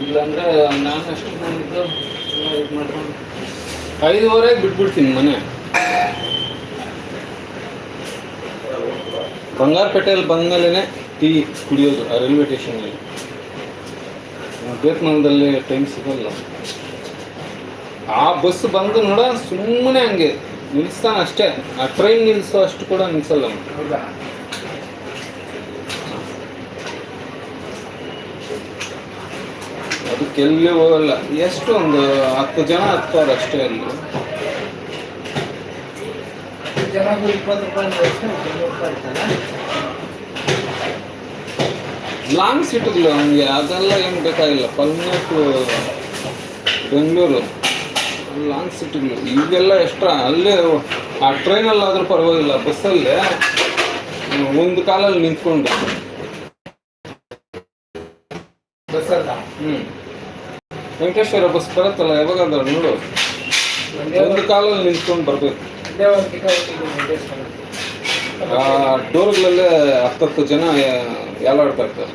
ಇಲ್ಲಾಂದರೆ ನಾನು ಅಷ್ಟು ಬಂದಿದ್ದು ಎಲ್ಲ ಇದು ಮಾಡ್ಕೊಂಡು 5:30 ಬಿಟ್ಬಿಡ್ತೀನಿ ಮನೆ. ಬಂಗಾರಪೇಟೆಯಲ್ಲಿ ಬಂದಮೇಲೆ ಟೀ ಕುಡಿಯೋದು ಆ ರೈಲ್ವೆ ಸ್ಟೇಷನಲ್ಲಿ. ಬೇತ್ಮಂಗಲದಲ್ಲಿ ಟೈಮ್ ಸಿಗಲ್ಲ. ಆ ಬಸ್ ಬಂದು ನೋಡ ಸುಮ್ಮನೆ ಹಂಗೆ ನಿಲ್ಲಿಸ್ತಾನೆ ಅಷ್ಟೇ. ಆ ಟ್ರೈನ್ ನಿಲ್ಲಿಸೋ ಅಷ್ಟು ಕೂಡ ನಿಲ್ಲಿಸಲ್ಲ. ಅದಕ್ಕೆಲ್ಲಿ ಹೋಗಲ್ಲ. ಎಷ್ಟು ಒಂದು 10 ಜನ ಹತ್ತಾರೆ ಅಷ್ಟೇ. ಅಲ್ಲಿ ಲಾಂಗ್ ಸೀಟ್ಗಳು ಹಂಗೆ ಅದೆಲ್ಲ ಏನು ಬೇಕಾಗಿಲ್ಲ. ಪಲ್ನಾಟು ಬೆಂಗಳೂರು ಲಾಂಗ್ ಸೀಟ್ಗಳು ಈಗೆಲ್ಲ ಎಕ್ಸ್ಟ್ರಾ. ಅಲ್ಲೇ ಆ ಟ್ರೈನಲ್ಲಾದರೂ ಪರವಾಗಿಲ್ಲ, ಬಸ್ಸಲ್ಲೇ ಒಂದು ಕಾಲಲ್ಲಿ ನಿಂತ್ಕೊಂಡು ಬಸ್ಸಲ್ಲ. ವೆಂಕಟೇಶ್ವರ ಬಸ್ ಬರುತ್ತಲ್ಲ, ಯಾವಾಗಾದ್ರೂ ನೋಡು, ಒಂದು ಕಾಲಲ್ಲಿ ನಿಂತ್ಕೊಂಡು ಬರಬೇಕು. ಆ ಡೋರ್ಗಳಲ್ಲೇ 10 ಜನ ಯಾಲಾಡ್ತಾ ಇರ್ತಾರೆ.